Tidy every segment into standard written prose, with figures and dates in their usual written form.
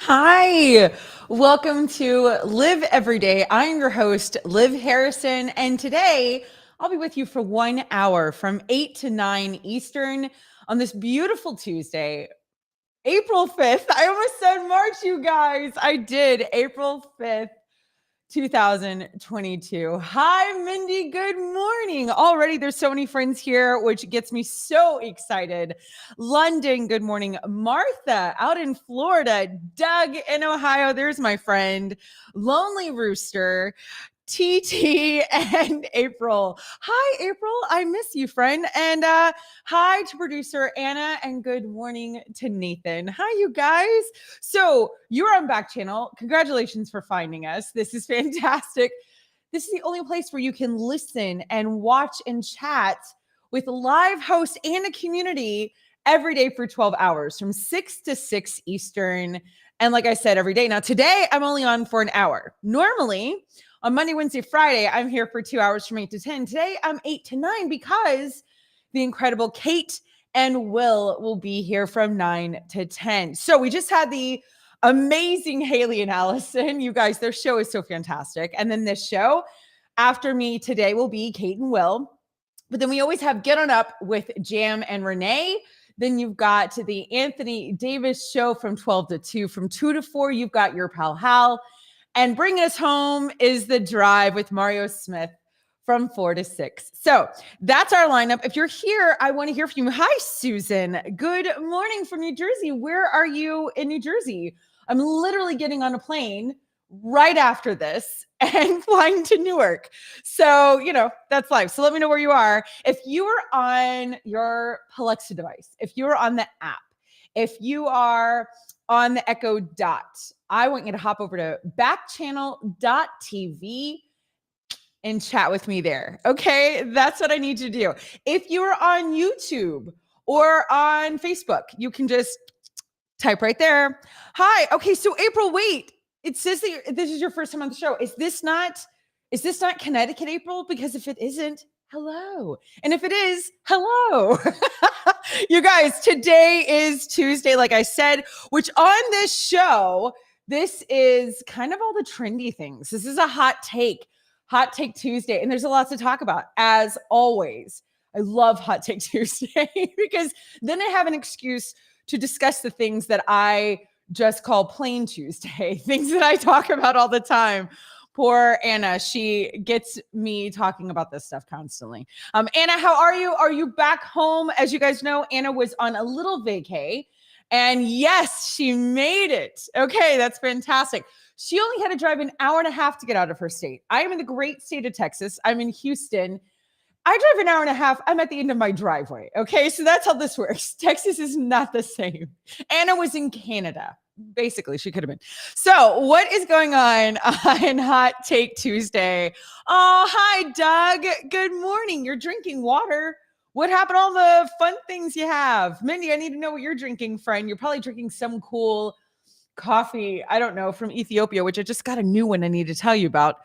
Hi, welcome to Live Every Day. I'm your host, Liv Harrison, and today I'll be with you for 1 hour from 8 to 9 Eastern on this beautiful Tuesday, April 5th. I almost said March, you guys. I did, April 5th. 2022. Hi, Mindy. Good morning. Already, there's so many friends here, which gets me so excited. London, good morning. Martha out in Florida. Doug in Ohio. There's my friend. Lonely Rooster. TT and April. Hi, April. I miss you, friend. And hi to producer Anna, and good morning to Nathan. Hi, you guys. So you're on Backchannel. Congratulations for finding us. This is fantastic. This is the only place where you can listen and watch and chat with live hosts and a community every day for 12 hours from 6 to 6 Eastern. And like I said, every day. Now, today I'm only on for an hour. Normally, on Monday, Wednesday, Friday, I'm here for 2 hours from 8 to 10. Today, I'm 8 to 9 because the incredible Kate and Will be here from 9 to 10. So we just had the amazing Haley and Allison. You guys, their show is so fantastic. And then this show after me today will be Kate and Will. But then we always have Get On Up with Jam and Renee. Then you've got the Anthony Davis show from 12 to 2. From 2 to 4, you've got your pal Hal. And bringing us home is The Drive with Mario Smith from 4 to 6. So that's our lineup. If you're here, I want to hear from you. Hi, Susan. Good morning from New Jersey. Where are you in New Jersey? I'm literally getting on a plane right after this and flying to Newark. So, that's life. So let me know where you are. If you are on your Alexa device, if you're on the app, if you are on the Echo Dot, I want you to hop over to backchannel.tv and chat with me there. Okay, that's what I need you to do. If you're on YouTube or on Facebook, you can just type right there. Hi. Okay, so April, wait. It says that this is your first time on the show. Is this not Connecticut, April? Because if it isn't, hello. And if it is, hello. You guys, today is Tuesday, like I said, which on this show, this is kind of all the trendy things. This is a hot take Tuesday. And there's a lot to talk about, as always. I love Hot Take Tuesday because then I have an excuse to discuss the things that I just call plain Tuesday, things that I talk about all the time. Poor Anna, she gets me talking about this stuff constantly. Anna, how are you? Are you back home? As you guys know, Anna was on a little vacay, and yes, she made it. Okay, that's fantastic. She only had to drive an hour and a half to get out of her state. I am in the great state of Texas. I'm in Houston. I drive an hour and a half. I'm at the end of my driveway. Okay, so that's how this works. Texas is not the same. Anna was in Canada. Basically, she could have been. So what is going on Hot Take Tuesday? Oh, hi, Doug. Good morning. You're drinking water. What happened to all the fun things you have? Mindy, I need to know what you're drinking, friend. You're probably drinking some cool coffee, I don't know, from Ethiopia, which I just got a new one I need to tell you about.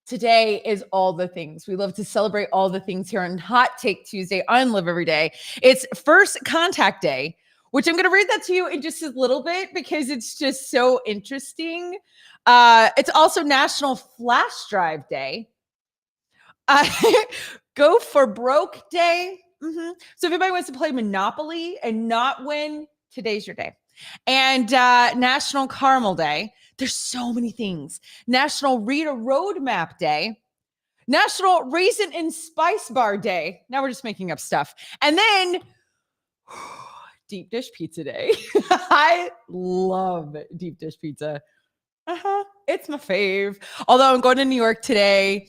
Today is all the things. We love to celebrate all the things here on Hot Take Tuesday on Live Every Day. It's First Contact Day, which I'm going to read that to you in just a little bit because it's just so interesting. It's also National Flash Drive Day. Go for Broke Day. So if anybody wants to play Monopoly and not win, today's your day. And National Caramel Day. There's so many things. National Read a Roadmap Day. National Raisin and Spice Bar Day. Now we're just making up stuff. And then Deep Dish Pizza Day. I love deep dish pizza. It's my fave. Although I'm going to New York today.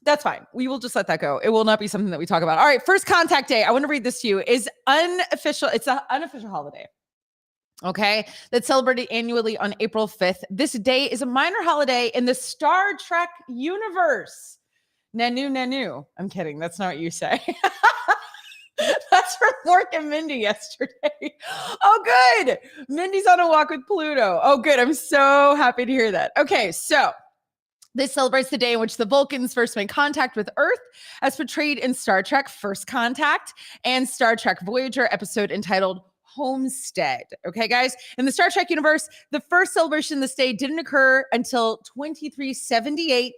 That's fine. We will just let that go. It will not be something that we talk about. All right. First Contact Day. I want to read this to you. Is unofficial. It's an unofficial holiday. Okay, that's celebrated annually on April 5th. This day is a minor holiday in the Star Trek universe. Nanu, nanu. I'm kidding. That's not what you say. That's from Mork and Mindy yesterday. Oh, good. Mindy's on a walk with Pluto. Oh, good. I'm so happy to hear that. Okay, so this celebrates the day in which the Vulcans first made contact with Earth, as portrayed in Star Trek First Contact and Star Trek Voyager episode entitled homestead. Okay, guys? In the Star Trek universe, the first celebration of this day didn't occur until 2378.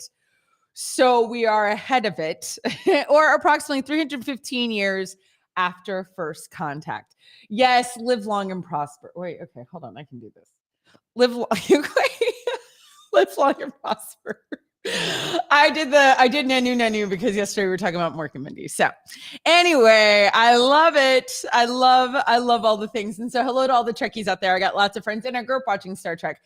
So we are ahead of it, or approximately 315 years after first contact. Yes, live long and prosper. Wait, okay, hold on. I can do this. Live long, live long and prosper. I did Nanu because yesterday we were talking about Mork and Mindy. So anyway, I love it. I love all the things. And so hello to all the Trekkies out there. I got lots of friends in our group watching Star Trek.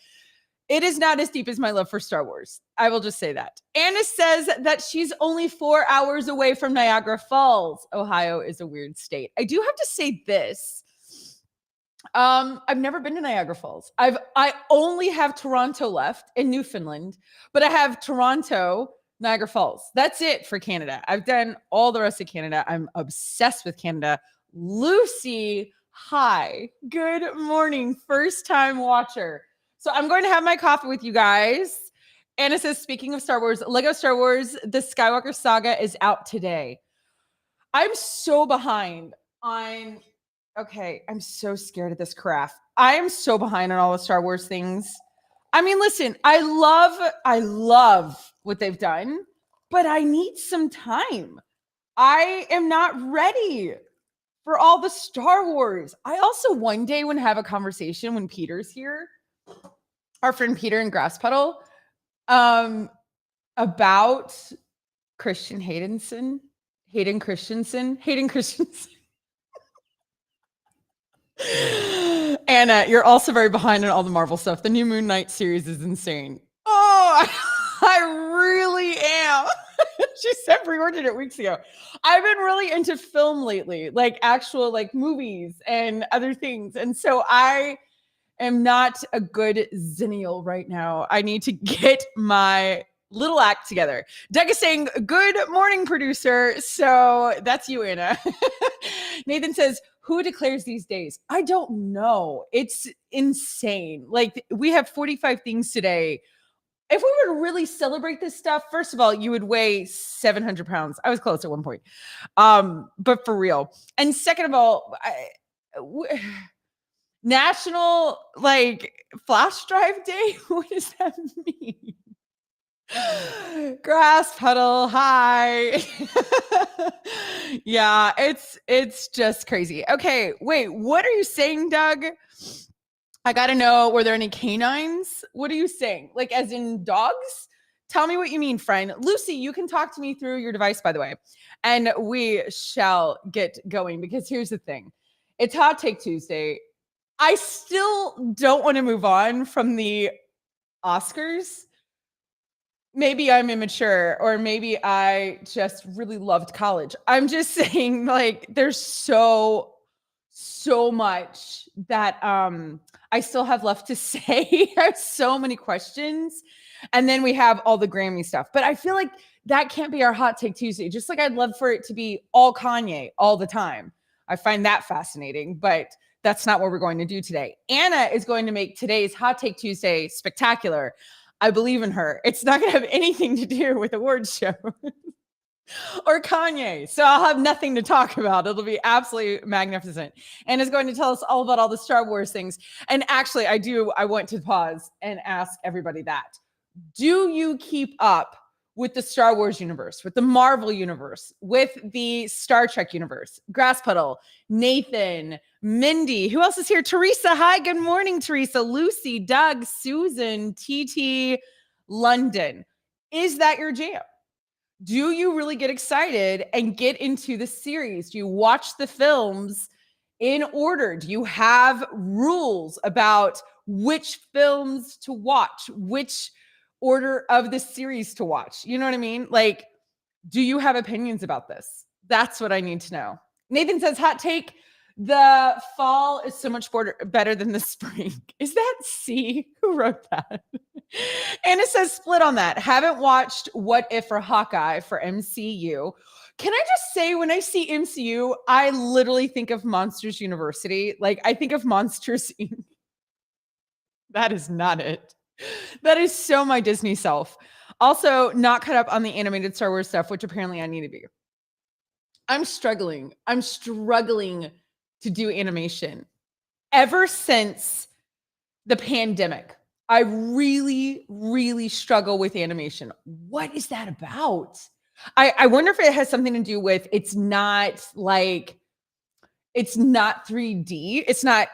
It is not as deep as my love for Star Wars. I will just say that. Anna says that she's only 4 hours away from Niagara Falls. Ohio is a weird state. I do have to say this. I've never been to Niagara Falls. I only have Toronto left in Newfoundland, but I have Toronto, Niagara Falls. That's it for Canada. I've done all the rest of Canada. I'm obsessed with Canada. Lucy, hi. Good morning. First time watcher. So I'm going to have my coffee with you guys. Anna says, speaking of Star Wars, Lego Star Wars, the Skywalker Saga is out today. I'm so behind on... Okay, I'm so scared of this craft. I am so behind on all the Star Wars things. I mean, listen, I love what they've done, but I need some time. I am not ready for all the Star Wars. I also one day want to have a conversation when Peter's here, our friend Peter in Grass Puddle, about Hayden Christensen. Anna, you're also very behind on all the Marvel stuff. The new Moon Knight series is insane. Oh, I really am. She said pre-ordered it weeks ago. I've been really into film lately, like actual like movies and other things. And so I am not a good zennial right now. I need to get my little act together. Doug is saying, good morning, producer. So that's you, Anna. Nathan says, who declares these days? I don't know. It's insane. Like we have 45 things today. If we were to really celebrate this stuff, first of all, you would weigh 700 pounds. I was close at one point. But for real. And second of all, National like flash drive day. What does that mean? Grass puddle, hi. Yeah, it's just crazy. Okay, wait, what are you saying, Doug? I gotta know, were there any canines? What are you saying? Like as in dogs? Tell me what you mean, friend. Lucy, you can talk to me through your device, by the way, and we shall get going because here's the thing. It's Hot Take Tuesday. I still don't want to move on from the Oscars. Maybe I'm immature, or maybe I just really loved college. I'm just saying, like, there's so much that I still have left to say. I have so many questions. And then we have all the Grammy stuff. But I feel like that can't be our Hot Take Tuesday. Just like I'd love for it to be all Kanye all the time. I find that fascinating, but that's not what we're going to do today. Anna is going to make today's Hot Take Tuesday spectacular. I believe in her. It's not going to have anything to do with awards show or Kanye. So I'll have nothing to talk about. It'll be absolutely magnificent. And is going to tell us all about all the Star Wars things. And actually, I want to pause and ask everybody that. Do you keep up with the Star Wars universe, with the Marvel universe, with the Star Trek universe? Grass Puddle, Nathan, Mindy, who else is here? Teresa, hi, good morning, Teresa. Lucy, Doug, Susan, TT, London. Is that your jam? Do you really get excited and get into the series? Do you watch the films in order? Do you have rules about which films to watch, which order of the series to watch? You know what I mean? Like, do you have opinions about this? That's what I need to know. Nathan says, hot take, the fall is so much better than the spring. Is that C? Who wrote that? And it says split on that. Haven't watched What If or Hawkeye for MCU. Can I just say, when I see MCU, I literally think of Monsters University. Like, I think of Monsters Inc. That is not it. That is so my Disney self. Also, not caught up on the animated Star Wars stuff, which apparently I need to be. I'm struggling to do animation. ever since the pandemic, I really, really struggle with animation. What is that about? I wonder if it has something to do with it's not 3D. It's not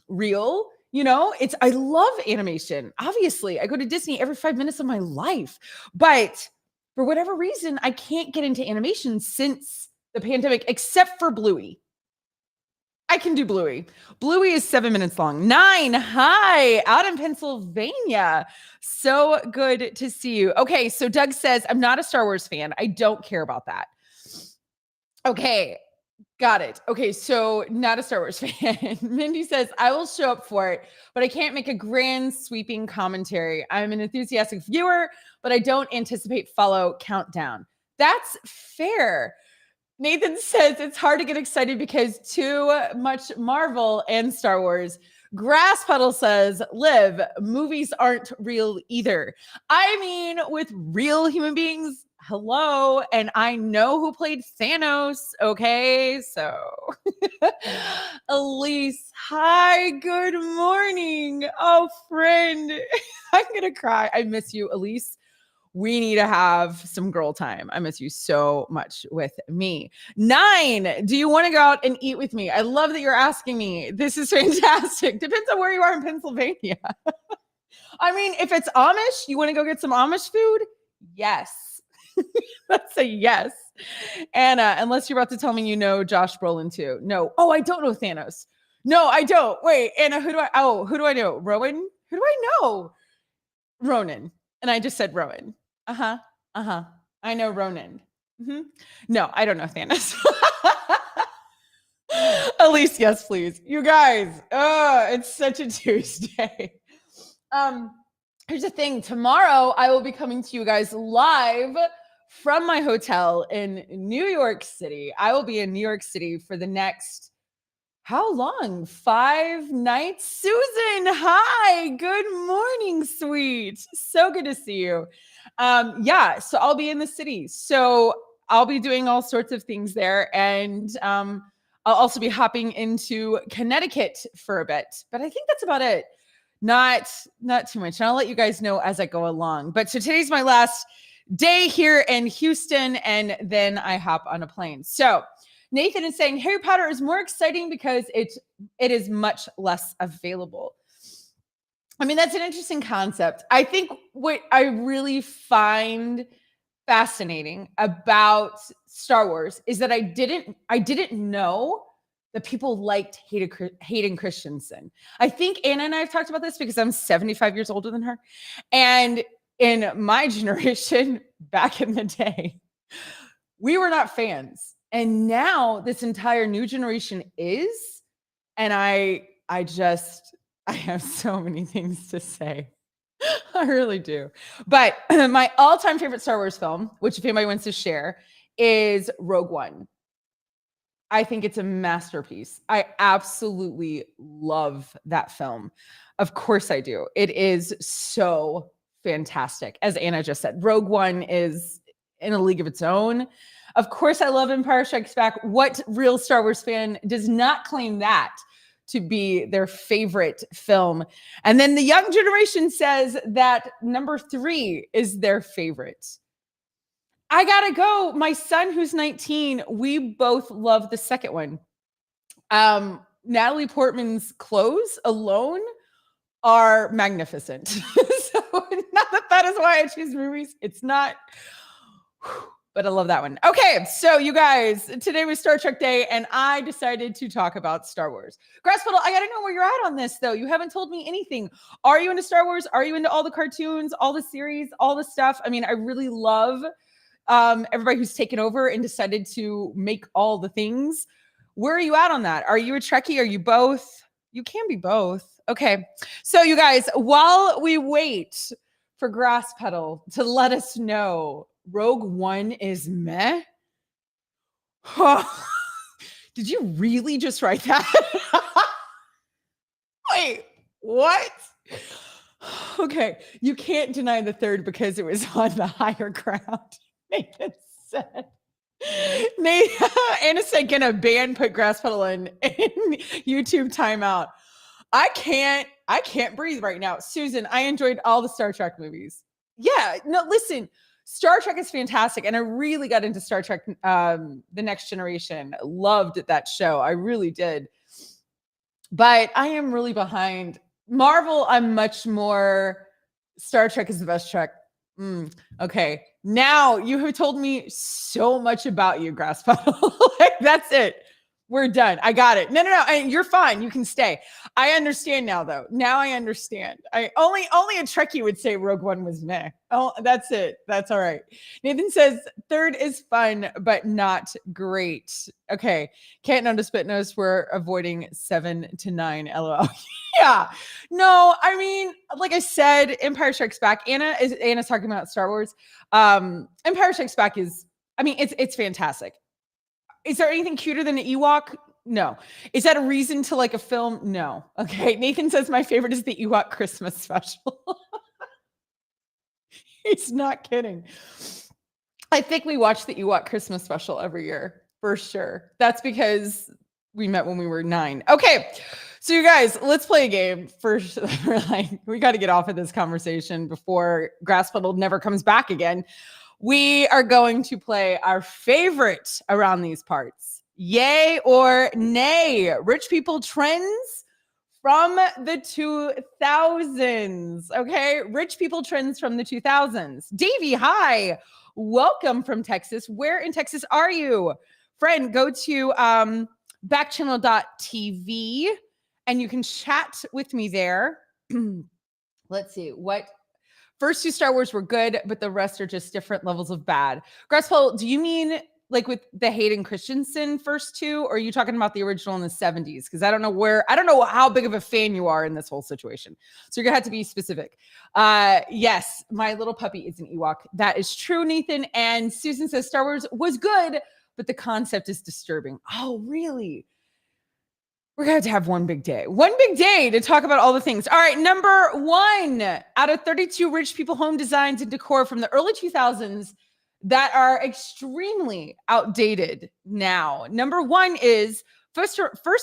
real. I love animation. Obviously, I go to Disney every 5 minutes of my life. But for whatever reason, I can't get into animation since the pandemic, except for Bluey. I can do Bluey. Bluey is 7 minutes long. 9, hi, out in Pennsylvania. So good to see you. Okay, so Doug says, I'm not a Star Wars fan. I don't care about that. Okay, got it. Okay, so not a Star Wars fan. Mindy says, I will show up for it, but I can't make a grand sweeping commentary. I'm an enthusiastic viewer, but I don't anticipate follow countdown. That's fair. Nathan says it's hard to get excited because too much Marvel and Star Wars. Grass Puddle says, Liv, movies aren't real either. I mean, with real human beings, hello. And I know who played Thanos. Okay. So, Elise, hi, good morning. Oh, friend, I'm going to cry. I miss you, Elise. We need to have some girl time. I miss you so much with me. 9, do you want to go out and eat with me? I love that you're asking me. This is fantastic. Depends on where you are in Pennsylvania. I mean, if it's Amish, you want to go get some Amish food? Yes. Let's say yes. Anna, unless you're about to tell me you know Josh Brolin too. No. Oh, I don't know Thanos. No, I don't. Wait, Anna, who do I know? Rowan? Who do I know? Ronan. And I just said Rowan. Uh-huh. Uh-huh. I know Ronan. Mm-hmm. No, I don't know Thanos. Elise, yes, please. You guys, it's such a Tuesday. Here's the thing. Tomorrow, I will be coming to you guys live from my hotel in New York City. I will be in New York City for the next how long? 5 nights? Susan, hi. Good morning, sweet. So good to see you. So I'll be in the city. So I'll be doing all sorts of things there. And I'll also be hopping into Connecticut for a bit. But I think that's about it. Not too much. And I'll let you guys know as I go along. But so today's my last day here in Houston. And then I hop on a plane. So Nathan is saying Harry Potter is more exciting because it is much less available. I mean, that's an interesting concept. I think what I really find fascinating about Star Wars is that I didn't know that people liked Hayden Christensen. I think Anna and I have talked about this because I'm 75 years older than her. And in my generation, back in the day, we were not fans. And now this entire new generation is, and I have so many things to say. I really do. But my all-time favorite Star Wars film, which if anybody wants to share, is Rogue One. I think it's a masterpiece. I absolutely love that film. Of course I do. It is so fantastic. As Anna just said, Rogue One is in a league of its own. Of course, I love Empire Strikes Back. What real Star Wars fan does not claim that to be their favorite film? And then the young generation says that number 3 is their favorite. I gotta go. My son, who's 19, we both love the second one. Natalie Portman's clothes alone are magnificent. So not that is why I choose movies. It's not. But I love that one. Okay, so you guys, today was Star Trek Day, and I decided to talk about Star Wars. Grasspuddle, I gotta know where you're at on this, though. You haven't told me anything. Are you into Star Wars? Are you into all the cartoons, all the series, all the stuff? I mean, I really love everybody who's taken over and decided to make all the things. Where are you at on that? Are you a Trekkie? Are you both? You can be both. Okay, so you guys, while we wait for Grasspuddle to let us know Rogue One is meh. Did you really just write that? Wait, what? Okay, you can't deny the third because it was on the higher ground. Nathan said. Anna said, "Gonna ban put grass pedal in YouTube timeout." I can't breathe right now. Susan, I enjoyed all the Star Trek movies. Yeah, no, listen, Star Trek is fantastic. And I really got into Star Trek, The Next Generation. Loved that show. I really did. But I am really behind Marvel. I'm much more Star Trek is the best Trek. Okay. Now you have told me so much about you, Grass Pedal. Like, that's it. We're done. I got it. No. And you're fine. You can stay. I understand now, though. Now I understand. I only a Trekkie would say Rogue One was meh. Oh, that's it. That's all right. Nathan says third is fun, but not great. Okay. Can't notice, but notice we're avoiding 7 to 9. LOL. Yeah. No, I mean, like I said, Empire Strikes Back. Anna's talking about Star Wars. Empire Strikes Back is, I mean, it's fantastic. Is there anything cuter than an Ewok? No. Is that a reason to like a film? No. Okay. Nathan says my favorite is the Ewok Christmas special. He's not kidding. I think we watch the Ewok Christmas special every year for sure. That's because we met when we were 9. Okay. So you guys, let's play a game first. We got to get off of this conversation before Grass Pedal never comes back again. We are going to play our favorite around these parts. Yay or nay? Rich people trends from the 2000s. Okay. Rich people trends from the 2000s. Davey, hi. Welcome from Texas. Where in Texas are you? Friend, go to backchannel.tv and you can chat with me there. Let's see what. First 2 Star Wars were good, but the rest are just different levels of bad. Grasspole, do you mean like with the Hayden Christensen first 2, or are you talking about the original in the 70s? Because I don't know how big of a fan you are in this whole situation. So you're gonna have to be specific. Yes, my little puppy is an Ewok. That is true, Nathan. And Susan says Star Wars was good, but the concept is disturbing. Oh, really? We're going to have one big day to talk about all the things. All right. Number 1 out of 32 rich people home designs and decor from the early 2000s that are extremely outdated now. Number 1 is first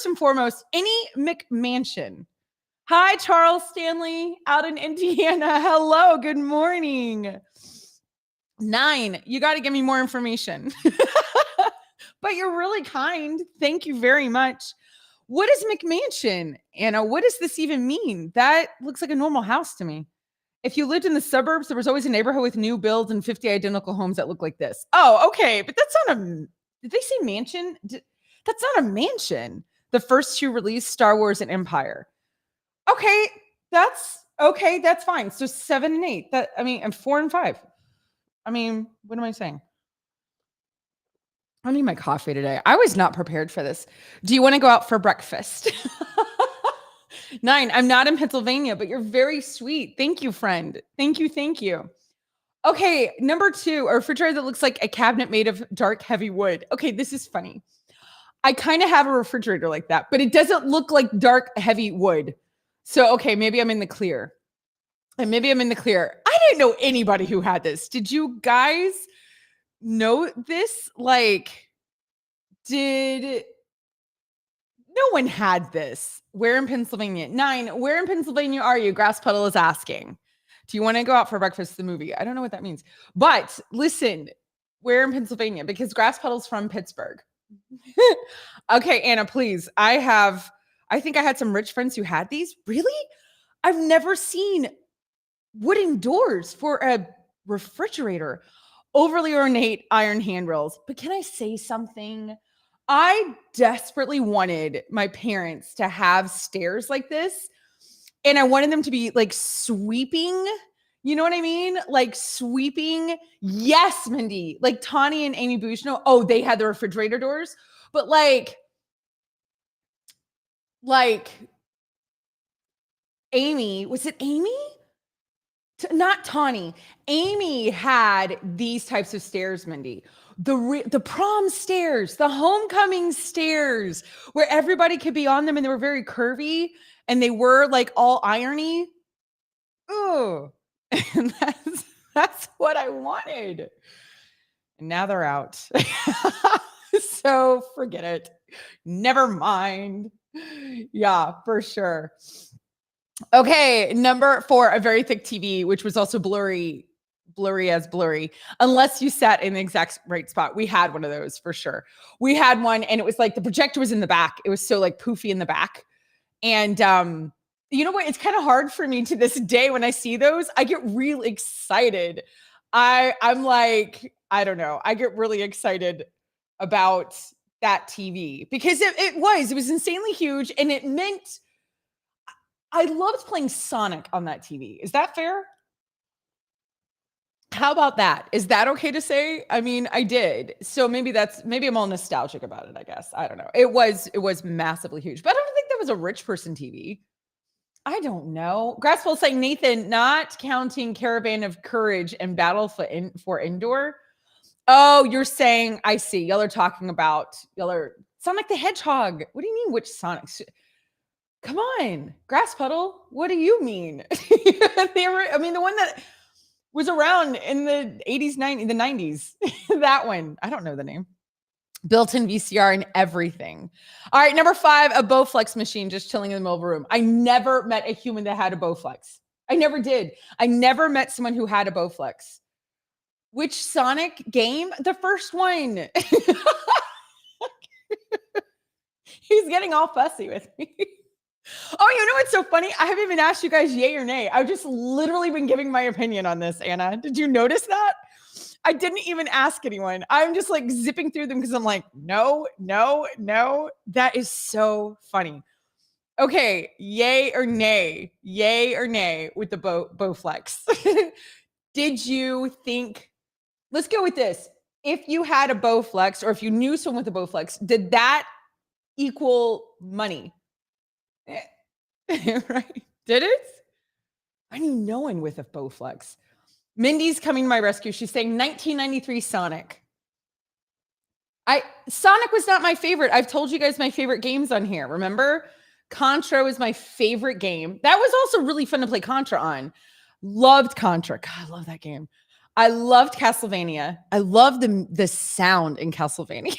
and foremost, any McMansion. Hi, Charles Stanley out in Indiana. Hello. Good morning. 9, you got to give me more information. But you're really kind. Thank you very much. What is McMansion, Anna? What does this even mean? That looks like a normal house to me. If you lived in the suburbs, there was always a neighborhood with new builds and 50 identical homes that look like this. Oh, okay. But that's not a, did they say mansion? That's not a mansion. The first 2 released, Star Wars and Empire. Okay. That's okay. That's fine. So 7 and 8. And 4 and 5. I mean, what am I saying? I need my coffee today. I was not prepared for this. Do you want to go out for breakfast? 9, I'm not in Pennsylvania, but you're very sweet. Thank you, friend. Thank you. Okay, number 2, a refrigerator that looks like a cabinet made of dark, heavy wood. Okay, this is funny. I kind of have a refrigerator like that, but it doesn't look like dark, heavy wood. So, okay, maybe I'm in the clear. I didn't know anybody who had this. Did you guys know this? Like, no one had this. Where in Pennsylvania? 9, where in Pennsylvania are you? Grass Puddle is asking. Do you want to go out for breakfast? The movie. I don't know what that means. But listen, where in Pennsylvania? Because Grass Puddle's from Pittsburgh. Okay, Anna, please. I think I had some rich friends who had these. Really? I've never seen wooden doors for a refrigerator. Overly ornate iron handrails. But can I say something? I desperately wanted my parents to have stairs like this. And I wanted them to be like sweeping. You know what I mean? Like sweeping. Yes, Mindy. Like Tawny and Amy Bouchno. Oh, they had the refrigerator doors. But like Amy, was it Amy? Not Tawny. Amy had these types of stairs, Mindy. The prom stairs, the homecoming stairs, where everybody could be on them, and they were very curvy, and they were like all irony. Oh, and that's what I wanted. and now they're out. So forget it. Never mind. Yeah, for sure. Okay, number 4, a very thick TV, which was also blurry as blurry, unless you sat in the exact right spot. We had one of those for sure. We had one, and it was like the projector was in the back. It was so like poofy in the back. And you know what? It's kind of hard for me to this day when I see those. I get real excited. I'm like, I don't know. I get really excited about that TV because it was insanely huge, and it meant I loved playing Sonic on that TV. Is that fair? How about that? Is that okay to say? I mean, I did. So maybe I'm all nostalgic about it, I guess. I don't know. It was massively huge, but I don't think that was a rich person TV. I don't know. Grassful saying, Nathan, not counting Caravan of Courage and Battle for Indoor. Oh, you're saying, I see. Y'all are Sonic the Hedgehog. What do you mean, which Sonic? Come on, Grass Puddle. What do you mean? The one that was around in the 80s, 90s, the 90s. That one. I don't know the name. Built-in VCR and everything. All right, number 5, a Bowflex machine just chilling in the middle of a room. I never met a human that had a Bowflex. I never did. I never met someone who had a Bowflex. Which Sonic game? The first one. He's getting all fussy with me. Oh, you know what's so funny? I haven't even asked you guys yay or nay. I've just literally been giving my opinion on this, Anna. Did you notice that? I didn't even ask anyone. I'm just like zipping through them because I'm like, no. That is so funny. Okay, yay or nay? Yay or nay with the Bowflex? Did you think, let's go with this. If you had a Bowflex or if you knew someone with a Bowflex, did that equal money? Right? Did it? I knew no one with a Bowflex. Mindy's coming to my rescue. She's saying 1993 Sonic. Sonic was not my favorite. I've told you guys my favorite games on here. Remember? Contra was my favorite game. That was also really fun to play Contra on. Loved Contra. God, I love that game. I loved Castlevania. I loved the sound in Castlevania.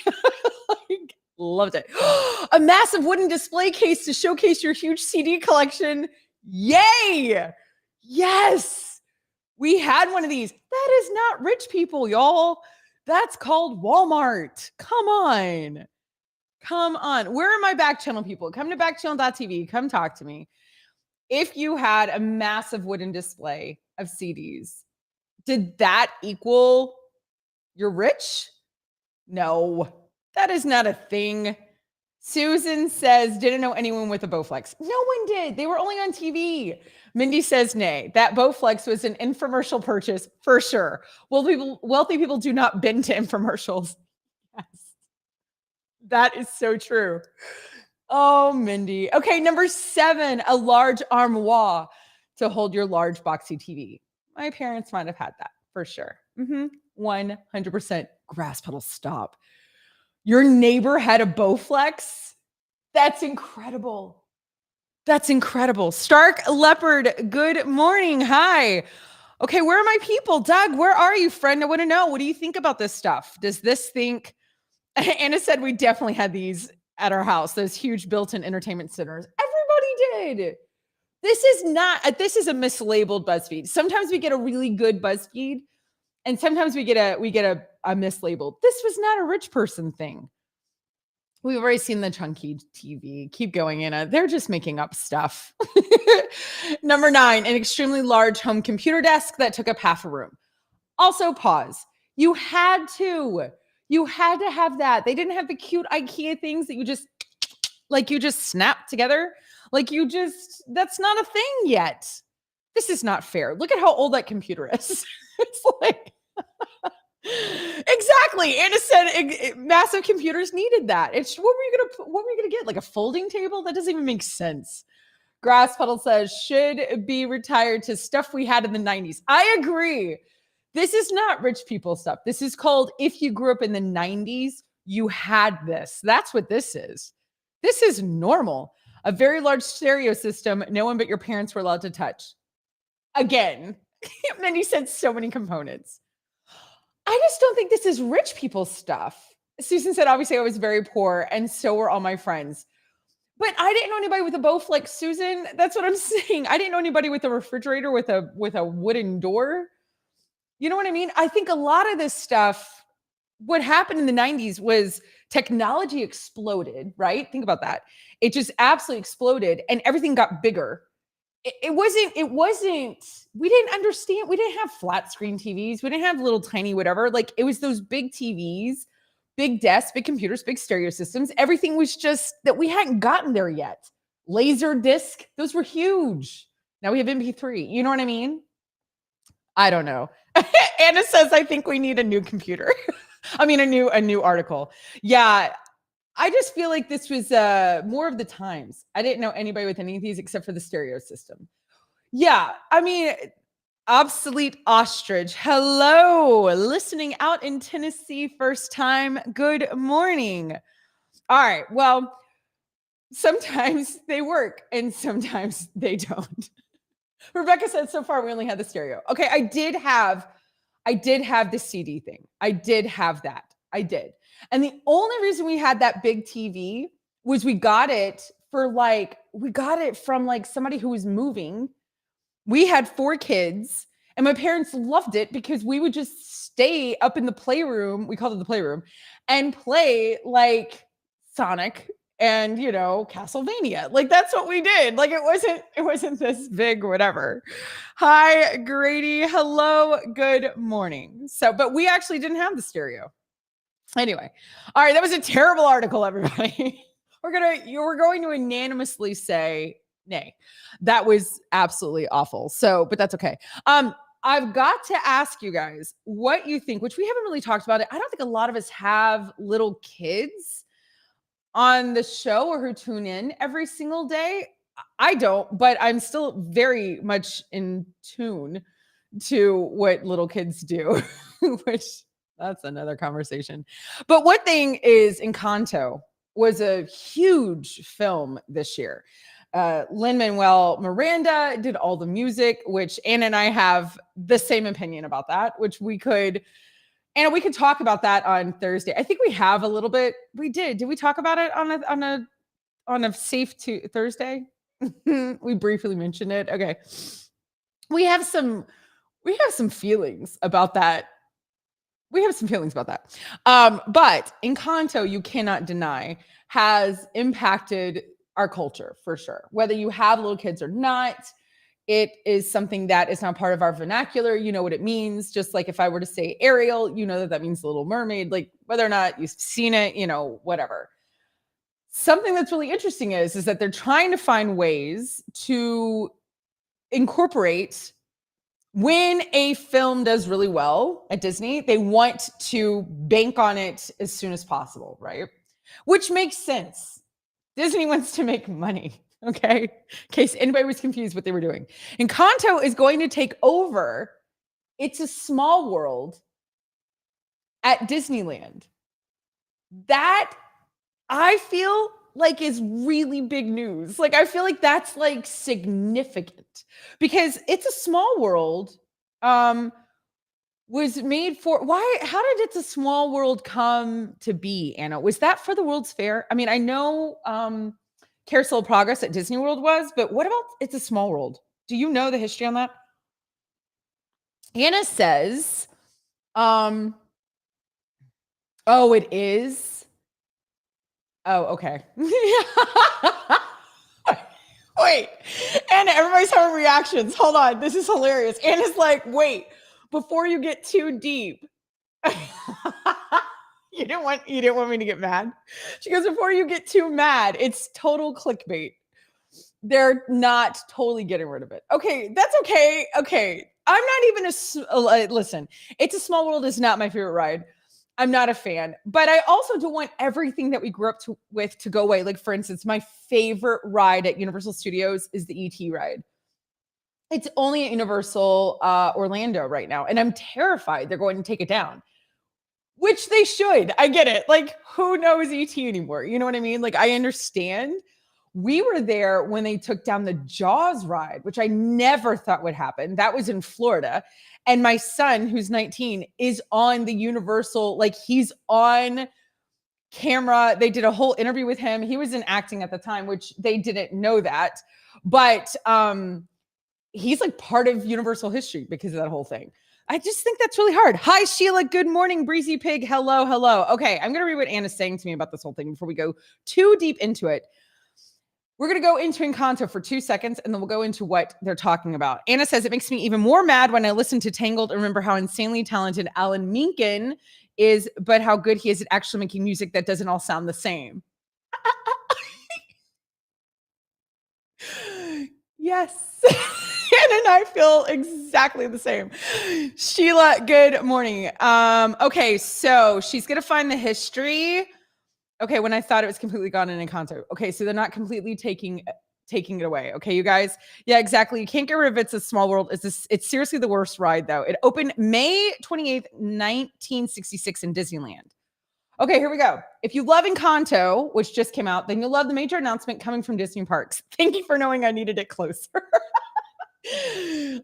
Loved it. A massive wooden display case to showcase your huge CD collection. Yay! Yes! We had one of these. That is not rich people, y'all. That's called Walmart. Come on. Where are my Backchannel people? Come to backchannel.tv. Come talk to me. If you had a massive wooden display of CDs, did that equal you're rich? No. That is not a thing. Susan says, didn't know anyone with a Bowflex. No one did. They were only on TV. Mindy says, nay. That Bowflex was an infomercial purchase for sure. Wealthy people do not bend to infomercials. Yes. That is so true. Oh, Mindy. Okay, number 7, a large armoire to hold your large boxy TV. My parents might have had that for sure. 100%. Grass Puddle, stop. Your neighbor had a Bowflex? That's incredible. Stark Leopard, good morning. Hi. Okay, where are my people? Doug, where are you, friend? I want to know. What do you think about this stuff? Does this think... Anna said we definitely had these at our house, those huge built-in entertainment centers. Everybody did. This is a mislabeled BuzzFeed. Sometimes we get a really good BuzzFeed, and sometimes we get a mislabeled. This was not a rich person thing. We've already seen the chunky TV. Keep going, Anna. They're just making up stuff. Number 9, an extremely large home computer desk that took up half a room. Also, pause. You had to have that. They didn't have the cute IKEA things that you just snap together. That's not a thing yet. This is not fair. Look at how old that computer is. It's like, exactly. Anna said massive computers needed that. What were you gonna get? Like a folding table? That doesn't even make sense. Grass Puddle says should be retired to stuff we had in the 90s. I agree. This is not rich people stuff. This is called, if you grew up in the 90s, you had this. That's what this is. This is normal. A very large stereo system no one but your parents were allowed to touch. Again, Mindy said so many components. I just don't think this is rich people stuff. Susan said, obviously, I was very poor, and so were all my friends. But I didn't know anybody with a Bowflex, Susan. That's what I'm saying. I didn't know anybody with a refrigerator with a wooden door. You know what I mean? I think a lot of this stuff, what happened in the 90s was technology exploded, right? Think about that. It just absolutely exploded and everything got bigger. It wasn't, we didn't understand. We didn't have flat screen TVs. We didn't have little tiny whatever. Like it was those big TVs, big desks, big computers, big stereo systems. Everything was just that we hadn't gotten there yet. Laser disc, those were huge. Now we have MP3. You know what I mean? I don't know. Anna says, I think we need a new computer. I mean, a new article. Yeah. I just feel like this was more of the times. I didn't know anybody with any of these except for the stereo system. Yeah. I mean, obsolete ostrich. Hello. Listening out in Tennessee, first time. Good morning. All right. Well, sometimes they work and sometimes they don't. Rebecca said, so far we only had the stereo. Okay, I did have the CD thing. I did have that. I did. And the only reason we had that big TV was we got it from like somebody who was moving. We had 4 kids and my parents loved it because we would just stay up in the playroom. We called it the playroom and play like Sonic and Castlevania. Like that's what we did. Like it wasn't this big whatever. Hi Grady, hello, good morning. So but we actually didn't have the stereo anyway. All right, that was a terrible article, everybody. we're going to unanimously say nay. That was absolutely awful. So but that's okay. I've got to ask you guys what you think, which we haven't really talked about it. I don't think a lot of us have little kids on the show or who tune in every single day. I don't, but I'm still very much in tune to what little kids do, which that's another conversation. But one thing is Encanto was a huge film this year. Lin-Manuel Miranda did all the music, which Anna and I have the same opinion about that, which we could talk about that on Thursday. I think we have a little bit. We did. Did we talk about it on a safe Thursday? We briefly mentioned it. Okay. We have some feelings about that. But Encanto, you cannot deny, has impacted our culture for sure. Whether you have little kids or not, it is something that is not part of our vernacular. You know what it means. Just like if I were to say Ariel, you know that means the Little Mermaid, like whether or not you've seen it, whatever. Something that's really interesting is that they're trying to find ways to incorporate when a film does really well at Disney, they want to bank on it as soon as possible, right? Which makes sense. Disney wants to make money. Okay. In case anybody was confused what they were doing. Encanto is going to take over It's a Small World at Disneyland. That I feel like is really big news. Like I feel like that's like significant because It's a Small World was made for how did It's a Small World come to be, Anna? Was that for the World's Fair? I mean, I know Carousel of Progress at Disney World was, but what about It's a Small World? Do you know the history on that? Anna says, oh, it is. Oh, okay. Wait, Anna, everybody's having reactions. Hold on. This is hilarious. Anna's like, wait, before you get too deep. You didn't want me to get mad. She goes, before you get too mad, it's total clickbait. They're not totally getting rid of it. Okay, that's okay. Okay. I'm not even listen, It's a Small World is not my favorite ride. I'm not a fan, but I also don't want everything that we grew up with to go away. Like for instance, my favorite ride at Universal Studios is the ET ride. It's only at Universal Orlando right now. And I'm terrified they're going to take it down, which they should. I get it. Like who knows ET anymore? You know what I mean? Like I understand. We were there when they took down the Jaws ride, which I never thought would happen. That was in Florida. And my son, who's 19, is on the Universal, like he's on camera. They did a whole interview with him. He was in acting at the time, which they didn't know that. But he's like part of Universal history because of that whole thing. I just think that's really hard. Hi, Sheila. Good morning, Breezy Pig. Hello, hello. Okay, I'm going to read what Anna's saying to me about this whole thing before we go too deep into it. We're going to go into Encanto for 2 seconds, and then we'll go into what they're talking about. Anna says, it makes me even more mad when I listen to Tangled and remember how insanely talented Alan Menken is, but how good he is at actually making music that doesn't all sound the same. Yes. Anna and I feel exactly the same. Sheila, good morning. Okay, so she's going to find the history. Okay, when I thought it was completely gone in Encanto. Okay, so they're not completely taking it away. Okay, you guys? Yeah, exactly. You can't get rid of It's a Small World. It's seriously the worst ride, though. It opened May 28th, 1966 in Disneyland. Okay, here we go. If you love Encanto, which just came out, then you'll love the major announcement coming from Disney Parks. Thank you for knowing I needed it closer.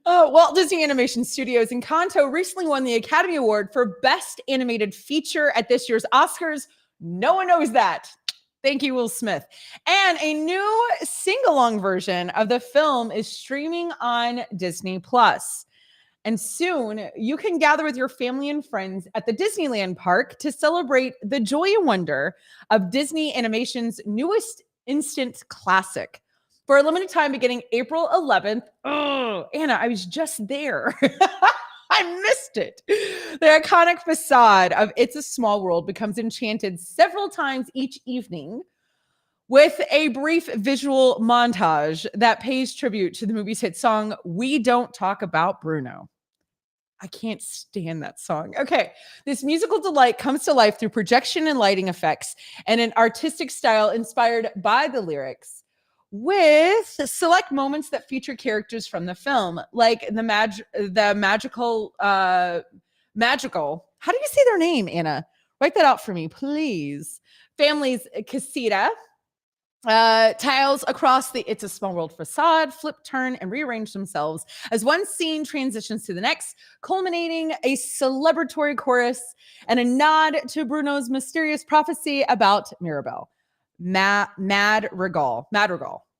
Walt Disney Animation Studios Encanto recently won the Academy Award for Best Animated Feature at this year's Oscars. No one knows that. Thank you, Will Smith. And a new sing-along version of the film is streaming on Disney Plus. And soon you can gather with your family and friends at the Disneyland park to celebrate the joy and wonder of Disney Animation's newest instant classic. For a limited time beginning April 11th. Oh, Anna, I was just there. I missed it. The iconic facade of It's a Small World becomes enchanted several times each evening with a brief visual montage that pays tribute to the movie's hit song, We Don't Talk About Bruno. I can't stand that song. Okay, this musical delight comes to life through projection and lighting effects and an artistic style inspired by the lyrics, with select moments that feature characters from the film, like the magical. How do you say their name, Anna? Write that out for me, please. Family's casita. Tiles across the It's a Small World facade flip, turn, and rearrange themselves as one scene transitions to the next, culminating a celebratory chorus and a nod to Bruno's mysterious prophecy about Mirabelle. Madrigal.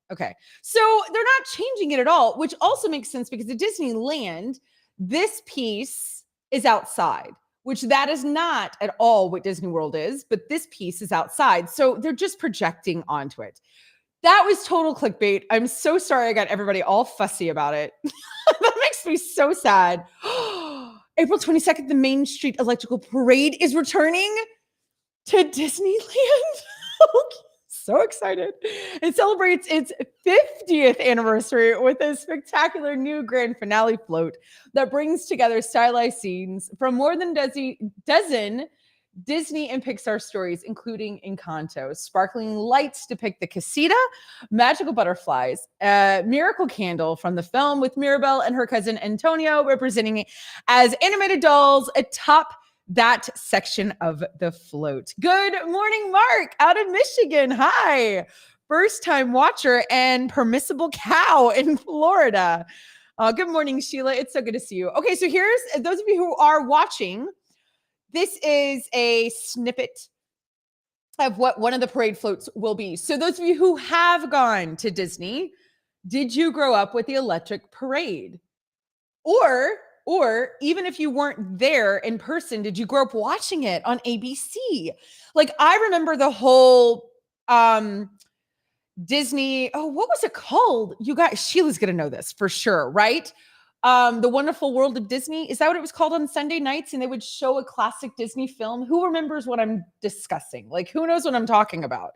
Okay. So they're not changing it at all, which also makes sense because at Disneyland, this piece is outside, which that is not at all what Disney World is, but this piece is outside. So they're just projecting onto it. That was total clickbait. I'm so sorry I got everybody all fussy about it. That makes me so sad. April 22nd, the Main Street Electrical Parade is returning to Disneyland. So excited. It celebrates its 50th anniversary with a spectacular new grand finale float that brings together stylized scenes from more than dozen Disney and Pixar stories, including Encanto. Sparkling lights depict the casita, magical butterflies, a miracle candle from the film with Mirabelle and her cousin Antonio representing as animated dolls atop that section of the float. Good morning, Mark, out of Michigan. Hi. First time watcher and permissible cow in Florida. Good morning, Sheila. It's so good to see you. Okay, so here's those of you who are watching. This is a snippet of what one of the parade floats will be. So those of you who have gone to Disney, did you grow up with the electric parade? Or even if you weren't there in person, did you grow up watching it on ABC? Like I remember the whole Disney, what was it called? You guys, Sheila's gonna know this for sure, right? The Wonderful World of Disney. Is that what it was called on Sunday nights? And they would show a classic Disney film. Who remembers what I'm discussing? Like, who knows what I'm talking about?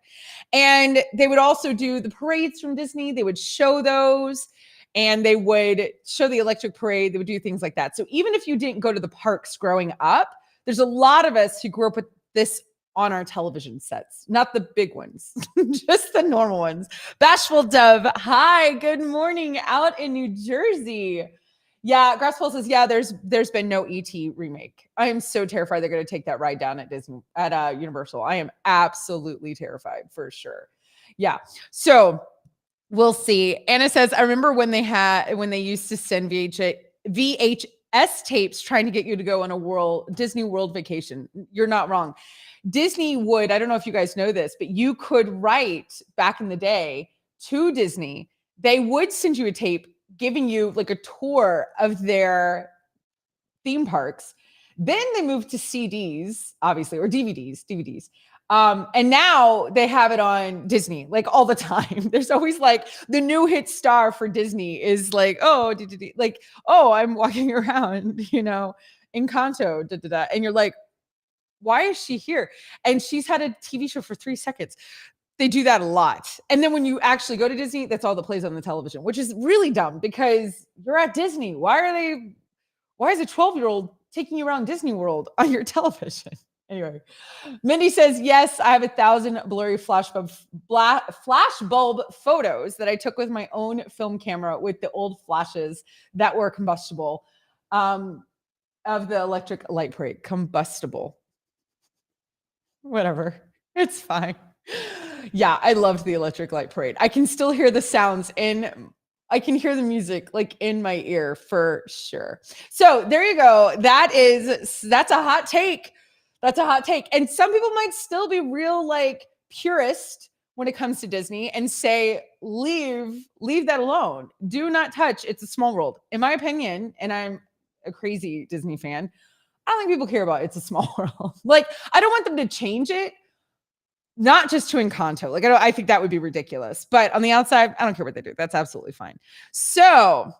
And they would also do the parades from Disney. They would show those. And they would show the electric parade. They would do things like that. So even if you didn't go to the parks growing up, there's a lot of us who grew up with this on our television sets, not the big ones, just the normal ones. Bashful Dove, hi, good morning, out in New Jersey. Yeah, Grassfall says, yeah, there's been no ET remake. I am so terrified they're going to take that ride down at Universal. I am absolutely terrified for sure. Yeah. So we'll see. Anna says, I remember when they used to send VHS tapes trying to get you to go on a Disney World vacation. You're not wrong. Disney would, I don't know if you guys know this, but you could write back in the day to Disney. They would send you a tape giving you like a tour of their theme parks. Then they moved to CDs, obviously, or DVDs. And now they have it on Disney, like all the time. There's always like the new hit star for Disney is like, oh, like, oh, I'm walking around, Encanto, and you're like, why is she here? And she's had a TV show for 3 seconds. They do that a lot. And then when you actually go to Disney, that's all that plays on the television, which is really dumb because you're at Disney. Why is a 12-year-old taking you around Disney World on your television? Anyway, Mindy says, yes, I have 1,000 blurry flashbulb photos that I took with my own film camera with the old flashes that were combustible of the electric light parade. Combustible. Whatever. It's fine. Yeah, I loved the electric light parade. I can still hear the sounds I can hear the music like in my ear for sure. So there you go. That's a hot take. That's a hot take. And some people might still be real like purist when it comes to Disney and say, leave that alone. Do not touch. It's a small world. In my opinion, and I'm a crazy Disney fan, I don't think people care about It's a Small World. Like, I don't want them to change it. Not just to Encanto. Like, I think that would be ridiculous. But on the outside, I don't care what they do. That's absolutely fine. So,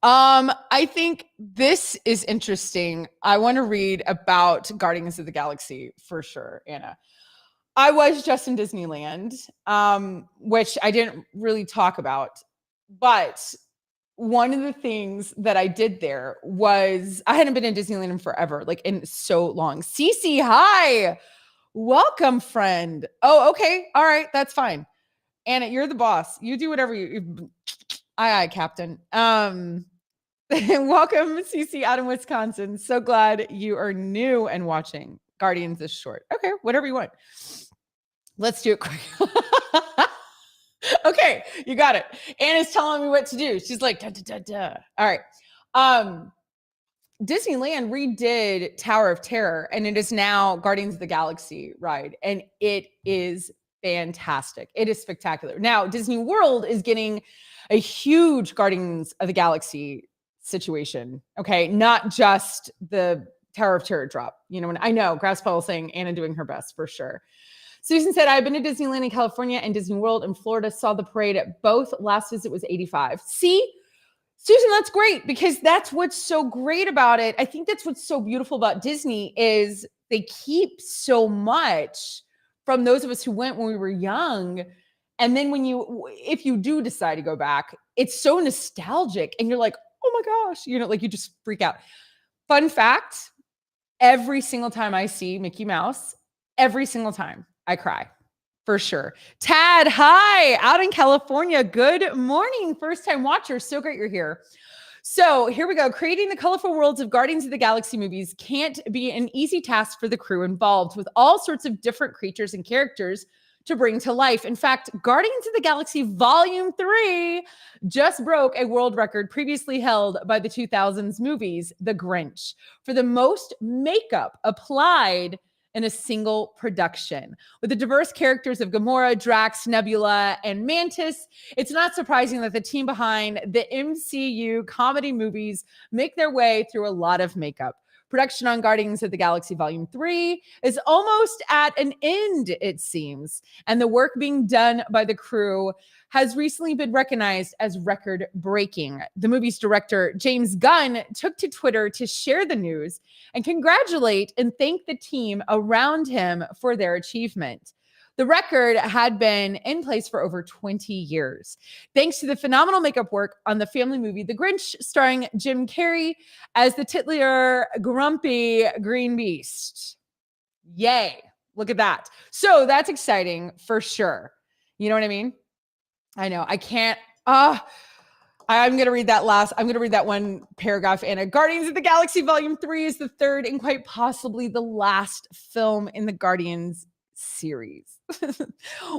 I think this is interesting. I want to read about Guardians of the Galaxy for sure, Anna. I was just in Disneyland, which I didn't really talk about. But one of the things that I did there was I hadn't been in Disneyland in forever, like in so long. Cece, hi. Welcome, friend. Oh, okay. All right. That's fine. Anna, you're the boss. You do whatever you aye, Captain. Welcome, CC out in Wisconsin. So glad you are new and watching. Guardians is short. Okay, whatever you want. Let's do it quick. Okay, you got it. Anna's telling me what to do. She's like, da, da, da, da. All right. Disneyland redid Tower of Terror, and it is now Guardians of the Galaxy ride, and it is fantastic. It is spectacular. Now, Disney World is getting a huge Guardians of the Galaxy situation, okay? Not just the Tower of Terror drop. And I know, Grasspell is saying Anna doing her best for sure. Susan said, I've been to Disneyland in California and Disney World in Florida, saw the parade at both. Last visit was 85. See? Susan, that's great because that's what's so great about it. I think that's what's so beautiful about Disney is they keep so much from those of us who went when we were young. And then if you do decide to go back, it's so nostalgic and you're like, oh my gosh, like you just freak out. Fun fact, every single time I see Mickey Mouse, every single time I cry. For sure. Tad, hi, out in California. Good morning, first-time watcher. So great you're here. So here we go. Creating the colorful worlds of Guardians of the Galaxy movies can't be an easy task for the crew involved with all sorts of different creatures and characters to bring to life. In fact, Guardians of the Galaxy Volume 3 just broke a world record previously held by the 2000s movies, The Grinch, for the most makeup applied in a single production. With the diverse characters of Gamora, Drax, Nebula, and Mantis, it's not surprising that the team behind the MCU comedy movies make their way through a lot of makeup. Production on Guardians of the Galaxy Volume 3 is almost at an end, it seems, and the work being done by the crew has recently been recognized as record-breaking. The movie's director, James Gunn, took to Twitter to share the news and congratulate and thank the team around him for their achievement. The record had been in place for over 20 years. Thanks to the phenomenal makeup work on the family movie The Grinch, starring Jim Carrey as the titular grumpy green beast. Yay. Look at that. So that's exciting for sure. You know what I mean? I know. I can't. I'm going to read that one paragraph, Anna. Guardians of the Galaxy Volume 3 is the third and quite possibly the last film in the Guardians series,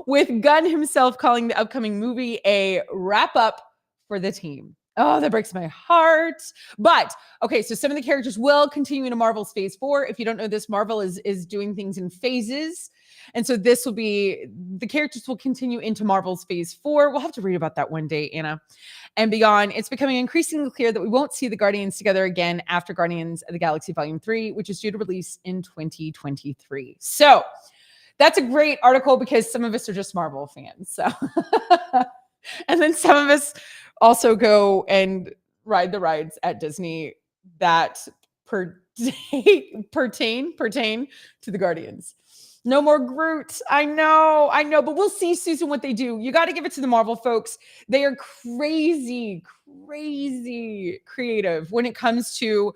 with Gunn himself calling the upcoming movie a wrap up for the team. Oh, that breaks my heart. But okay, so some of the characters will continue into Marvel's Phase 4. If you don't know this, Marvel is doing things in phases. And so this will be, the characters will continue into Marvel's Phase 4. We'll have to read about that one day, Anna. And beyond, it's becoming increasingly clear that we won't see the Guardians together again after Guardians of the Galaxy Volume 3, which is due to release in 2023. So that's a great article because some of us are just Marvel fans. So, and then some of us also go and ride the rides at Disney that pertain to the Guardians. No more Groot. I know, but we'll see, Susan, what they do. You got to give it to the Marvel folks. They are crazy creative when it comes to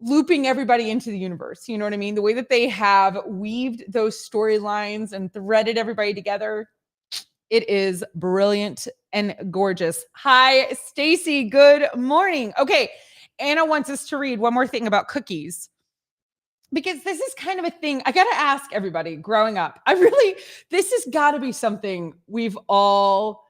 looping everybody into the universe. You know what I mean? The way that they have weaved those storylines and threaded everybody together, it is brilliant and gorgeous. Hi, Stacy. Good morning. Okay, Anna wants us to read one more thing about cookies, because this is kind of a thing I got to ask everybody growing up. This has got to be something we've all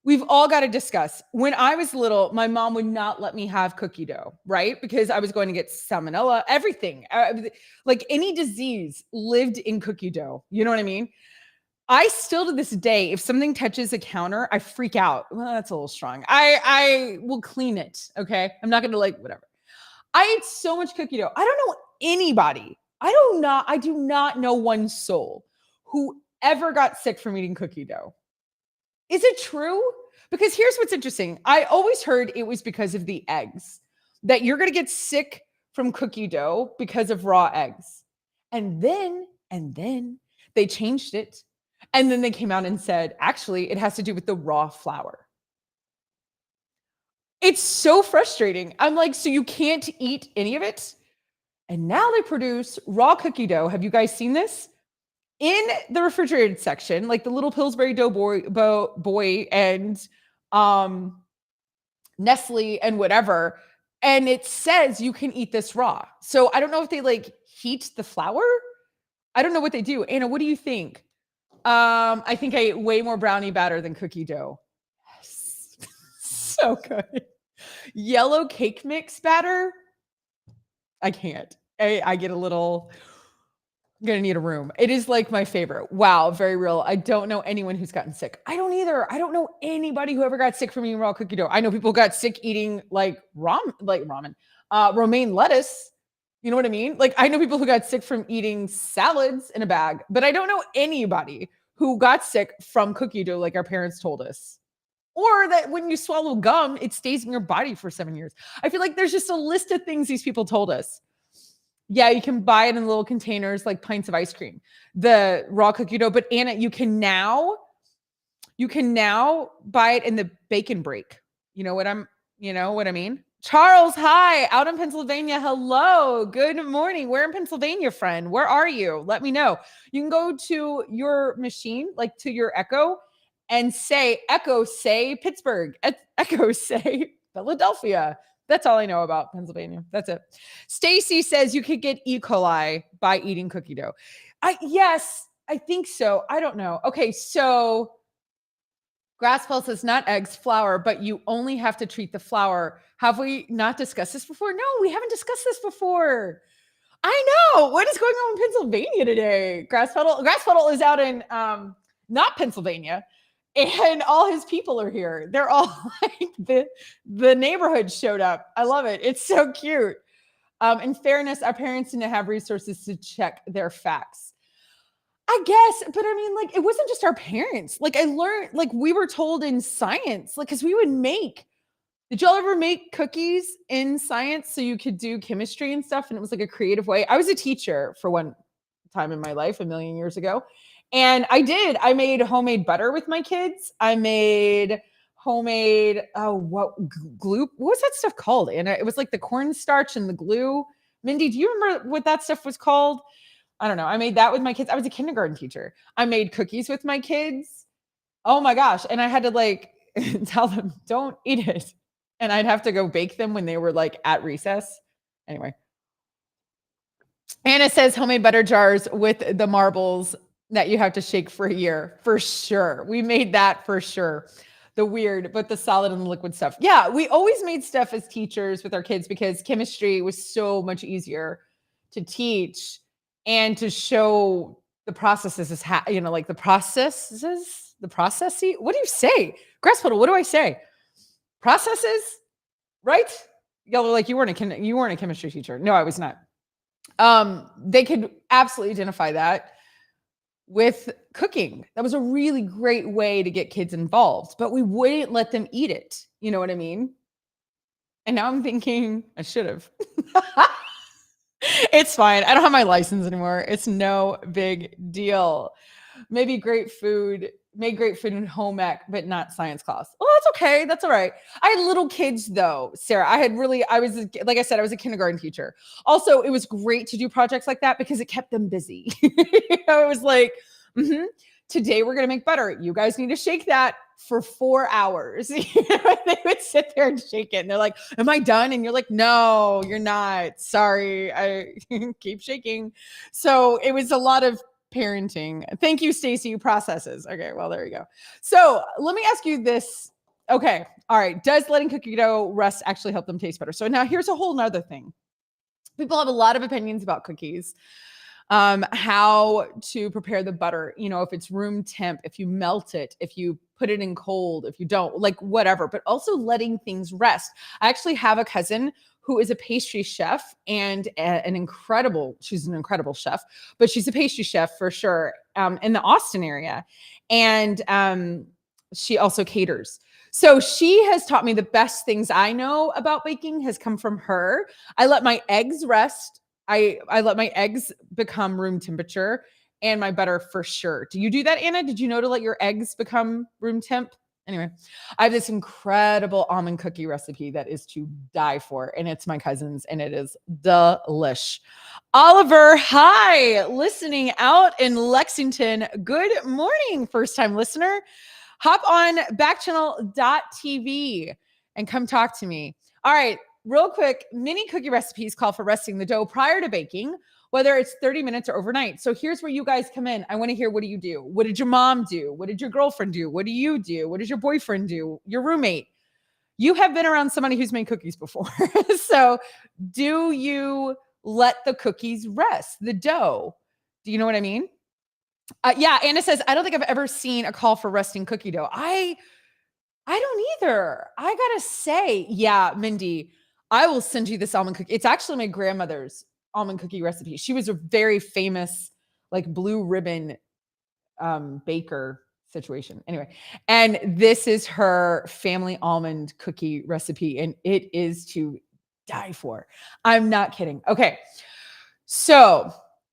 got to discuss. When I was little, my mom would not let me have cookie dough, right? Because I was going to get salmonella, everything. Like any disease lived in cookie dough. You know what I mean? I still to this day, if something touches a counter, I freak out. Well, that's a little strong. I will clean it. Okay. I'm not going to whatever. I ate so much cookie dough. I don't know anybody. I do not know one soul who ever got sick from eating cookie dough. Is it true? Because here's what's interesting. I always heard it was because of the eggs, that you're going to get sick from cookie dough because of raw eggs. And then they changed it. And then they came out and said, actually, it has to do with the raw flour. It's so frustrating. I'm like, so you can't eat any of it? And now they produce raw cookie dough. Have you guys seen this? In the refrigerated section, like the little Pillsbury Doughboy and Nestle and whatever. And it says you can eat this raw. So I don't know if they heat the flour. I don't know what they do. Anna, what do you think? I think I ate way more brownie batter than cookie dough. Yes. So good. Yellow cake mix batter. I can't. I get a little, I'm going to need a room. It is like my favorite. Wow. Very real. I don't know anyone who's gotten sick. I don't either. I don't know anybody who ever got sick from eating raw cookie dough. I know people who got sick eating ramen, romaine lettuce. You know what I mean? I know people who got sick from eating salads in a bag, but I don't know anybody who got sick from cookie dough like our parents told us. Or that when you swallow gum, it stays in your body for 7 years. I feel like there's just a list of things these people told us. Yeah, you can buy it in little containers like pints of ice cream, the raw cookie dough. But Anna, you can now buy it in the bacon break. You know what I mean? Charles, hi, out in Pennsylvania. Hello, good morning. Where in Pennsylvania, friend? Where are you? Let me know. You can go to your machine, to your Echo, and say, Echo, say Pittsburgh. Echo, say Philadelphia. That's all I know about Pennsylvania. That's it. Stacy says you could get E. coli by eating cookie dough. Yes, I think so. I don't know. Okay, so Grasspel says not eggs, flour, but you only have to treat the flour. Have we not discussed this before? No, we haven't discussed this before. I know. What is going on in Pennsylvania today? Grasspuddle is out in not Pennsylvania, and all his people are here. They're all the neighborhood showed up. I love it. It's so cute. In fairness, our parents didn't have resources to check their facts. I guess, but I mean, it wasn't just our parents. I learned, we were told in science, because we would did y'all ever make cookies in science so you could do chemistry and stuff? And it was a creative way. I was a teacher for one time in my life a million years ago. And I made homemade butter with my kids. I made homemade, glue? What was that stuff called? And it was the cornstarch and the glue. Mindy, do you remember what that stuff was called? I don't know. I made that with my kids. I was a kindergarten teacher. I made cookies with my kids. Oh my gosh. And I had to tell them, don't eat it. And I'd have to go bake them when they were at recess. Anyway. Anna says homemade butter jars with the marbles that you have to shake for a year. For sure. We made that for sure. The weird, but the solid and the liquid stuff. Yeah, we always made stuff as teachers with our kids because chemistry was so much easier to teach and to show the processes is like the processes, the processy. What do you say? Grass puddle, what do I say? Processes, right? Y'all are like, you weren't a chemistry teacher. No, I was not. They could absolutely identify that with cooking. That was a really great way to get kids involved, but we wouldn't let them eat it. You know what I mean? And now I'm thinking I should have. It's fine. I don't have my license anymore. It's no big deal. Maybe made great food in home ec, but not science class. Well, that's okay. That's all right. I had little kids though, Sarah. Like I said, I was a kindergarten teacher. Also, it was great to do projects like that because it kept them busy. It was like, today we're going to make butter. You guys need to shake that for 4 hours. They would sit there and shake it. And they're like, am I done? And you're like, no, you're not. Sorry. I keep shaking. So it was a lot of parenting. Thank you, Stacey. Processes. Okay, well, there you go. So let me ask you this. Okay, all right. Does letting cookie dough rest actually help them taste better? So now here's a whole nother thing. People have a lot of opinions about cookies. How to prepare the butter, if it's room temp, if you melt it, if you put it in cold, if you don't, like whatever, but also letting things rest. I actually have a cousin who is a pastry chef and she's an incredible chef, but she's a pastry chef for sure, in the Austin area. And she also caters. So she has taught me the best things I know about baking has come from her. I let my eggs rest. I let my eggs become room temperature and my butter for sure. Do you do that, Anna? Did you know to let your eggs become room temp? Anyway, I have this incredible almond cookie recipe that is to die for, and it's my cousin's, and it is delish. Oliver, hi, listening out in Lexington. Good morning, first-time listener. Hop on backchannel.tv and come talk to me. All right, real quick, mini cookie recipes call for resting the dough prior to baking, whether it's 30 minutes or overnight. So here's where you guys come in. I want to hear, what do you do? What did your mom do? What did your girlfriend do? What do you do? What does your boyfriend do? Your roommate? You have been around somebody who's made cookies before. So do you let the cookies rest, the dough? Do you know what I mean? Yeah, Anna says, I don't think I've ever seen a call for resting cookie dough. I don't either. I gotta say, yeah, Mindy, I will send you this almond cookie. It's actually my grandmother's almond cookie recipe. She was a very famous, like, blue ribbon baker situation. Anyway, and this is her family almond cookie recipe, and it is to die for. I'm not kidding. Okay, so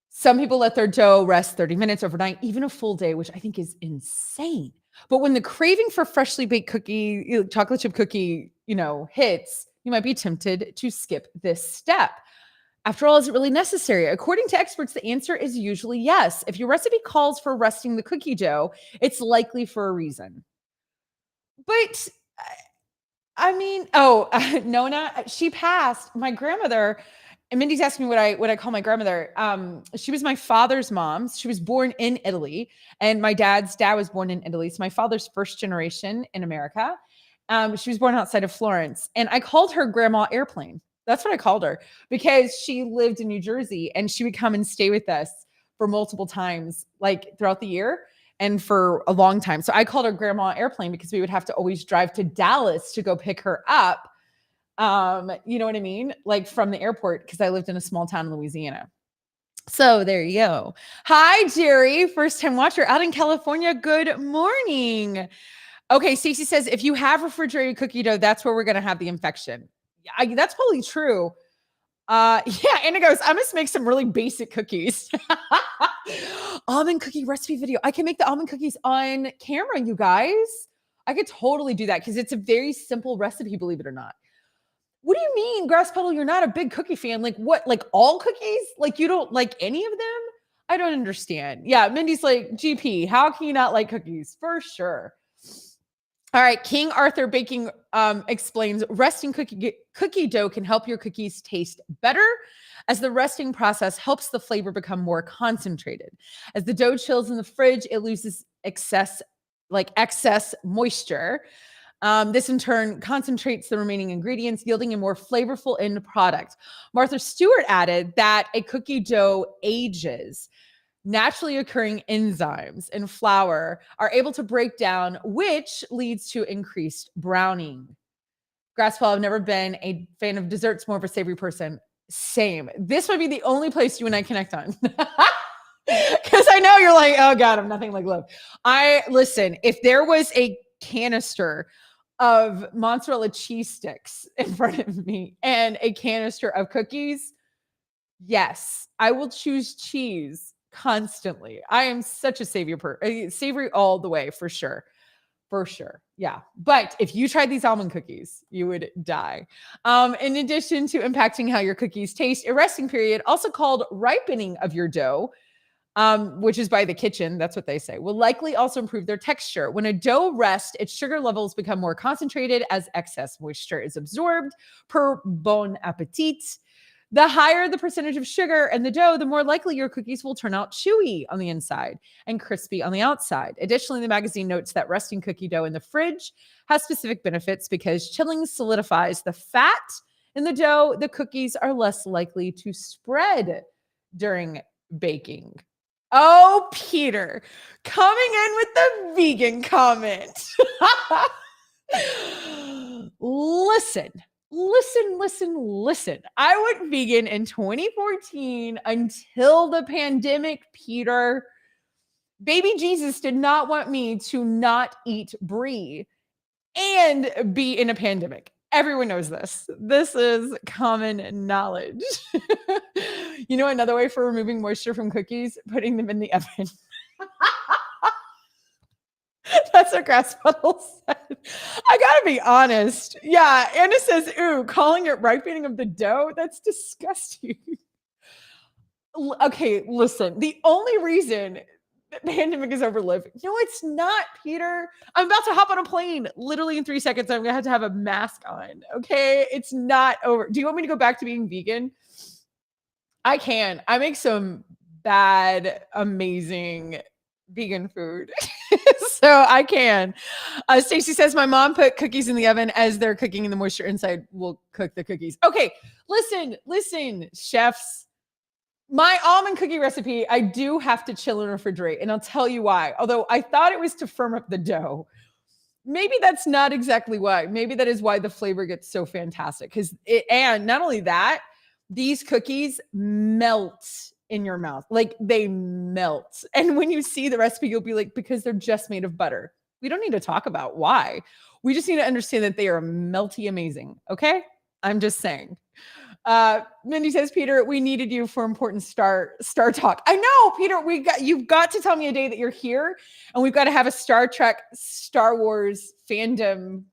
some people let their dough rest 30 minutes overnight, even a full day, which I think is insane. But when the craving for freshly baked cookie, chocolate chip cookie, hits, you might be tempted to skip this step. After all, is it really necessary? According to experts, the answer is usually yes. If your recipe calls for resting the cookie dough, it's likely for a reason. But I mean, Nona, she passed. My grandmother, and Mindy's asking me what I call my grandmother. She was my father's mom. She was born in Italy, and my dad's dad was born in Italy. So my father's first generation in America. She was born outside of Florence, and I called her Grandma Airplane. That's what I called her because she lived in New Jersey, and she would come and stay with us for multiple times, like throughout the year and for a long time. So I called her Grandma Airplane because we would have to always drive to Dallas to go pick her up. You know what I mean? Like from the airport, because I lived in a small town in Louisiana. So there you go. Hi, Jerry, first time watcher out in California. Good morning. Okay, Stacey says, if you have refrigerated cookie dough, that's where we're going to have the infection. That's probably true. Yeah, Anna goes, I must make some really basic cookies. Almond cookie recipe video. I can make the almond cookies on camera, you guys. I could totally do that because it's a very simple recipe, believe it or not. What do you mean, Grass Puddle, you're not a big cookie fan? Like what? Like all cookies? Like you don't like any of them? I don't understand. Yeah, Mindy's like, GP, how can you not like cookies? For sure. All right, King Arthur Baking explains resting cookie dough can help your cookies taste better, as the resting process helps the flavor become more concentrated. As the dough chills in the fridge, it loses excess moisture. This in turn concentrates the remaining ingredients, yielding a more flavorful end product. Martha Stewart added that a cookie dough ages. Naturally occurring enzymes in flour are able to break down, which leads to increased browning. Graspel, I've never been a fan of desserts, more of a savory person. Same. This might be the only place you and I connect on. Because I know you're like, oh God, I'm nothing like Liv. Listen, if there was a canister of mozzarella cheese sticks in front of me and a canister of cookies, yes, I will choose cheese constantly. I am such a savory all the way for sure. For sure. Yeah. But if you tried these almond cookies, you would die. In addition to impacting how your cookies taste, a resting period, also called ripening of your dough, which is by the kitchen, that's what they say, will likely also improve their texture. When a dough rests, its sugar levels become more concentrated as excess moisture is absorbed per bon appetit. The higher the percentage of sugar in the dough, the more likely your cookies will turn out chewy on the inside and crispy on the outside. Additionally, the magazine notes that resting cookie dough in the fridge has specific benefits because chilling solidifies the fat in the dough. The cookies are less likely to spread during baking. Oh, Peter, coming in with the vegan comment. Listen. I went vegan in 2014 until the pandemic, Peter. Baby Jesus did not want me to not eat brie and be in a pandemic. Everyone knows this. This is common knowledge. You know, another way for removing moisture from cookies, putting them in the oven. That's what Grass Puddle said. I gotta be honest. Yeah, Anna says, ooh, calling it ripening of the dough, that's disgusting. Okay, listen. The only reason the pandemic is over, Liv. No, it's not, Peter. I'm about to hop on a plane. Literally in 3 seconds, I'm gonna have to have a mask on. Okay, it's not over. Do you want me to go back to being vegan? I can. I make some bad, amazing vegan food. So I can. Stacy says my mom put cookies in the oven as they're cooking and the moisture inside will cook the cookies. Okay, listen, chefs. My almond cookie recipe, I do have to chill and refrigerate, and I'll tell you why. Although I thought it was to firm up the dough. Maybe that's not exactly why. Maybe that is why the flavor gets so fantastic. And not only that, these cookies melt in your mouth. Like they melt. And when you see the recipe, you'll be like, because they're just made of butter. We don't need to talk about why. We just need to understand that they are melty amazing. Okay? I'm just saying. Mindy says, Peter, we needed you for important Star Talk. I know, Peter, you've got to tell me a day that you're here, and we've got to have a Star Trek, Star Wars fandom.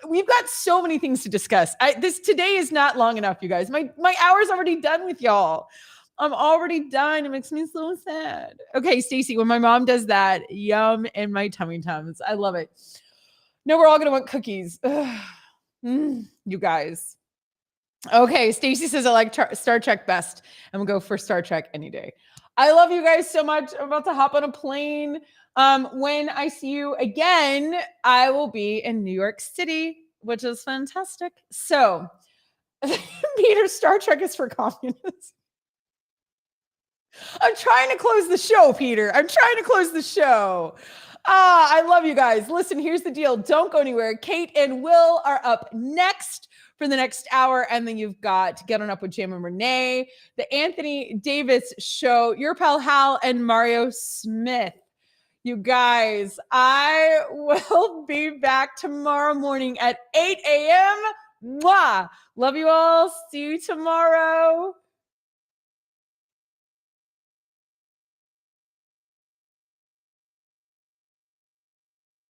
We've got so many things to discuss. This today is not long enough, you guys. My hour's already done with y'all. I'm already done. It makes me so sad. Okay, Stacy, when my mom does that, yum in my tummy tums. I love it. No, we're all gonna want cookies. You guys. Okay, Stacy says I like Star Trek best. I'm gonna go for Star Trek any day. I love you guys so much. I'm about to hop on a plane. When I see you again, I will be in New York City, which is fantastic. So, Peter, Star Trek is for communists. I'm trying to close the show, Peter. I'm trying to close the show. I love you guys. Listen, here's the deal. Don't go anywhere. Kate and Will are up next for the next hour. And then you've got Get On Up with Jam and Renee, the Anthony Davis Show, your pal Hal, and Mario Smith. You guys, I will be back tomorrow morning at 8 a.m. Mwah. Love you all. See you tomorrow.